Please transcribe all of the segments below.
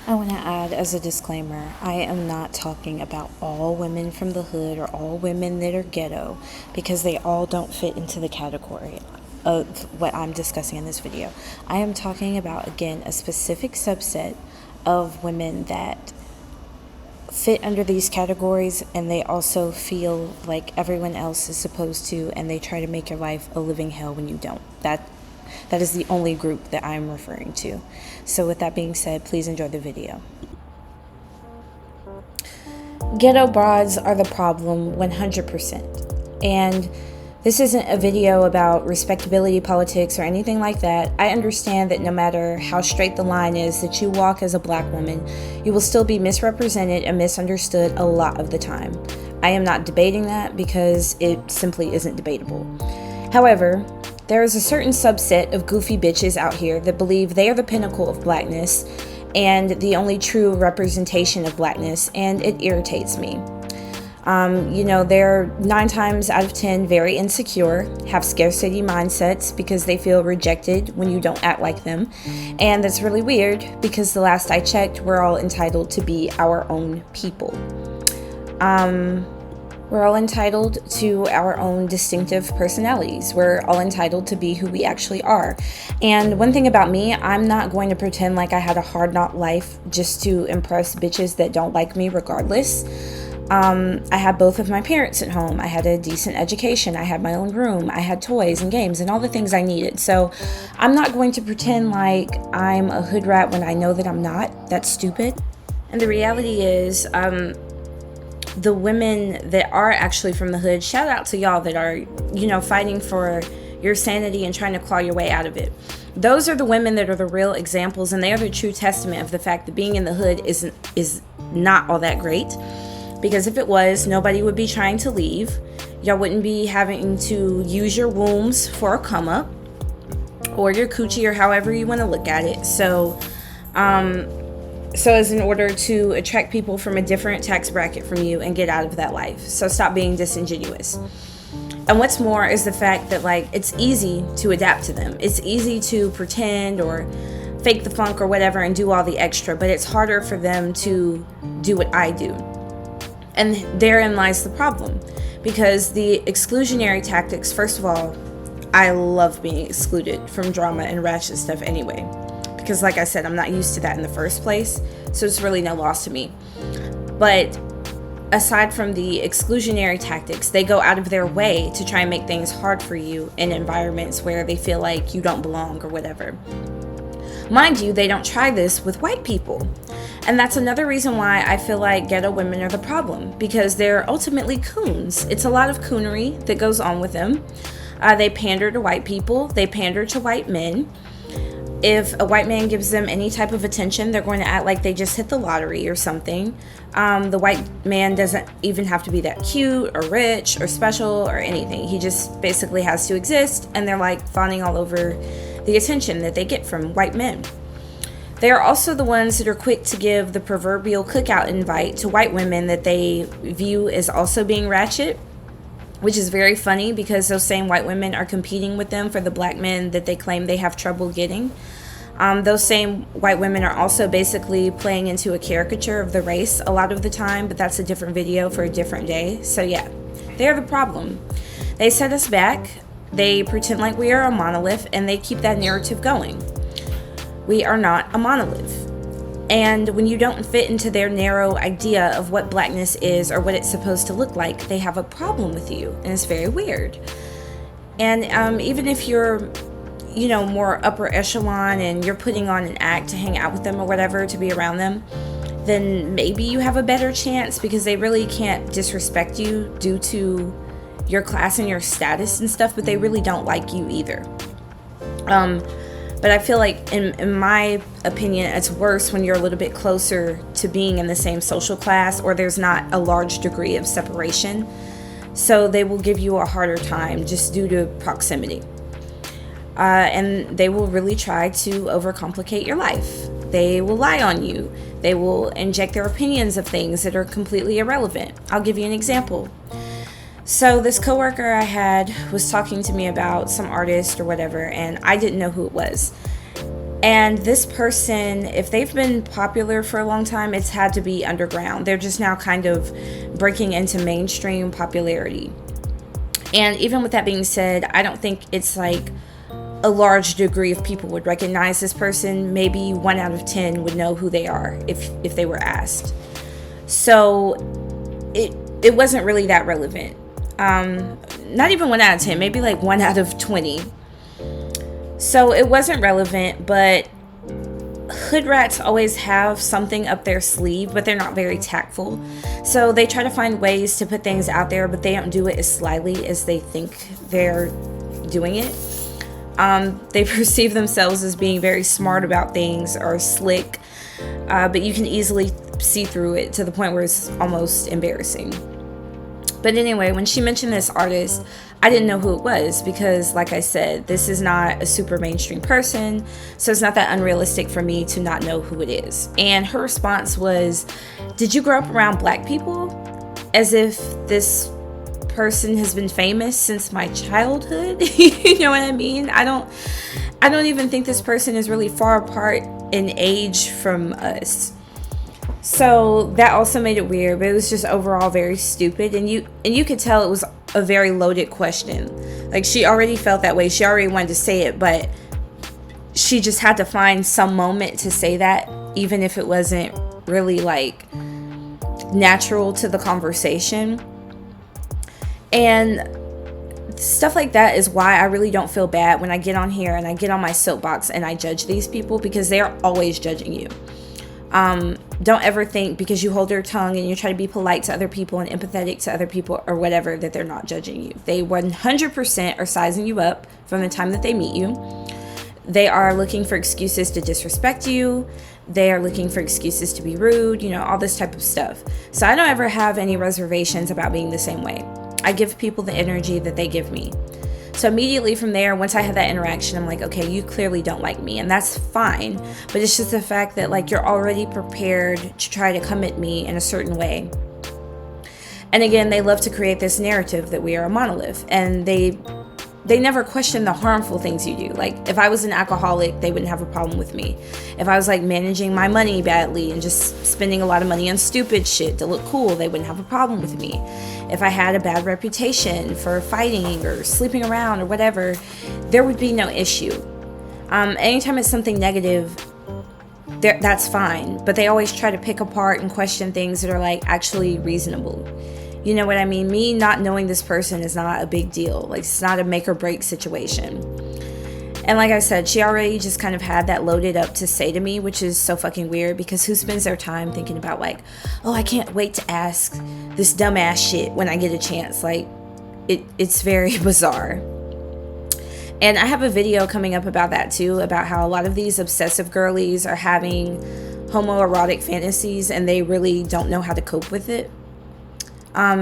I want to add as a disclaimer, I am not talking about all women from the hood or all women that are ghetto, because they all don't fit into the category of what I'm discussing in this video. I am talking about, again, a specific subset of women that fit under these categories, and they also feel like everyone else is supposed to, and they try to make your life a living hell when you don't. That is the only group that I'm referring to. So with that being said, please enjoy the video. Ghetto broads are the problem 100%. And this isn't a video about respectability politics or anything like that. I understand that no matter how straight the line is that you walk as a black woman, you will still be misrepresented and misunderstood a lot of the time. I am not debating that because it simply isn't debatable. However, there is a certain subset of goofy bitches out here that believe they are the pinnacle of blackness and the only true representation of blackness, and it irritates me. They're 9 times out of 10 very insecure, have scarcity mindsets because they feel rejected when you don't act like them. And that's really weird because the last I checked, we're all entitled to be our own people. We're all entitled to our own distinctive personalities. We're all entitled to be who we actually are. And one thing about me, I'm not going to pretend like I had a hard knock life just to impress bitches that don't like me regardless. I had both of my parents at home. I had a decent education. I had my own room. I had toys and games and all the things I needed. So I'm not going to pretend like I'm a hood rat when I know that I'm not. That's stupid. And the reality is, the women that are actually from the hood, shout out to y'all that are, fighting for your sanity and trying to claw your way out of it. Those are the women that are the real examples, and they are the true testament of the fact that being in the hood is not all that great. Because if it was, nobody would be trying to leave. Y'all wouldn't be having to use your wombs for a come up or your coochie or however you want to look at it. So as in order to attract people from a different tax bracket from you and get out of that life. So stop being disingenuous. And what's more is the fact that it's easy to adapt to them. It's easy to pretend or fake the funk or whatever and do all the extra, but it's harder for them to do what I do. And therein lies the problem, because the exclusionary tactics, first of all, I love being excluded from drama and ratchet stuff anyway, because like I said, I'm not used to that in the first place, so it's really no loss to me. But aside from the exclusionary tactics, they go out of their way to try and make things hard for you in environments where they feel like you don't belong or whatever. Mind you, they don't try this with white people. And that's another reason why I feel like ghetto women are the problem, because they're ultimately coons. It's a lot of coonery that goes on with them. They pander to white people. They pander to white men. If a white man gives them any type of attention, they're going to act like they just hit the lottery or something. The white man doesn't even have to be that cute or rich or special or anything. He just basically has to exist, and they're fawning all over the attention that they get from white men. They are also the ones that are quick to give the proverbial cookout invite to white women that they view as also being ratchet, which is very funny because those same white women are competing with them for the black men that they claim they have trouble getting. Those same white women are also basically playing into a caricature of the race a lot of the time, but that's a different video for a different day. So yeah, they're the problem. They set us back, they pretend like we are a monolith, and they keep that narrative going. We are not a monolith. And when you don't fit into their narrow idea of what blackness is or what it's supposed to look like, they have a problem with you, and it's very weird. And even if you're, more upper echelon and you're putting on an act to hang out with them or whatever, to be around them, then maybe you have a better chance because they really can't disrespect you due to your class and your status and stuff, but they really don't like you either. But I feel like, in my opinion, it's worse when you're a little bit closer to being in the same social class or there's not a large degree of separation. So they will give you a harder time just due to proximity. And they will really try to overcomplicate your life. They will lie on you. They will inject their opinions of things that are completely irrelevant. I'll give you an example. So this coworker I had was talking to me about some artist or whatever, and I didn't know who it was. And this person, if they've been popular for a long time, it's had to be underground. They're just now kind of breaking into mainstream popularity. And even with that being said, I don't think it's like a large degree of people would recognize this person. Maybe 1 out of 10 would know who they are if they were asked. So it wasn't really that relevant. Not even 1 out of 10, maybe like 1 out of 20. So it wasn't relevant, but hood rats always have something up their sleeve, but they're not very tactful. So they try to find ways to put things out there, but they don't do it as slyly as they think they're doing it. They perceive themselves as being very smart about things or slick, but you can easily see through it to the point where it's almost embarrassing. But anyway, when she mentioned this artist, I didn't know who it was because, like I said, this is not a super mainstream person, so it's not that unrealistic for me to not know who it is. And her response was, "Did you grow up around black people?" As if this person has been famous since my childhood. You know what I mean? I don't even think this person is really far apart in age from us. So that also made it weird, but it was just overall very stupid, and you could tell it was a very loaded question. Like, she already felt that way. She already wanted to say it, but she just had to find some moment to say that, even if it wasn't really like natural to the conversation. And stuff like that is why I really don't feel bad when I get on here and I get on my soapbox and I judge these people, because they are always judging you. Don't ever think because you hold your tongue and you try to be polite to other people and empathetic to other people or whatever that they're not judging you. They 100% are sizing you up from the time that they meet you. They are looking for excuses to disrespect you. They are looking for excuses to be rude, all this type of stuff. So I don't ever have any reservations about being the same way. I give people the energy that they give me. So immediately from there, once I had that interaction, I'm like, okay, you clearly don't like me, and that's fine. But it's just the fact that like you're already prepared to try to come at me in a certain way. And again, they love to create this narrative that we are a monolith, and they never question the harmful things you do. Like, if I was an alcoholic, they wouldn't have a problem with me. If I was like managing my money badly and just spending a lot of money on stupid shit to look cool, they wouldn't have a problem with me. If I had a bad reputation for fighting or sleeping around or whatever, there would be no issue. Anytime it's something negative, that's fine. But they always try to pick apart and question things that are like actually reasonable. You know what I mean? Me not knowing this person is not a big deal. Like, it's not a make or break situation. And like I said, she already just kind of had that loaded up to say to me, which is so fucking weird, because who spends their time thinking about like, oh, I can't wait to ask this dumbass shit when I get a chance. Like, it's very bizarre. And I have a video coming up about that too, about how a lot of these obsessive girlies are having homoerotic fantasies and they really don't know how to cope with it.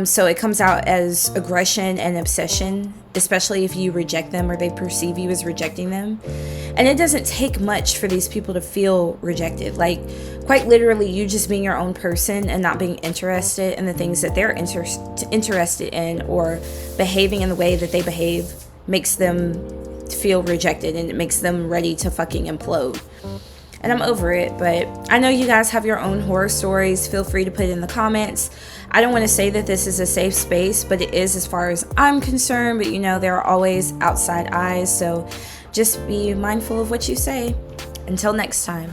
So it comes out as aggression and obsession, especially if you reject them or they perceive you as rejecting them. And it doesn't take much for these people to feel rejected. Like, quite literally, you just being your own person and not being interested in the things that they're interested in or behaving in the way that they behave makes them feel rejected, and it makes them ready to fucking implode. And I'm over it, but I know you guys have your own horror stories. Feel free to put it in the comments. I don't want to say that this is a safe space, but it is as far as I'm concerned. But there are always outside eyes, so just be mindful of what you say. Until next time.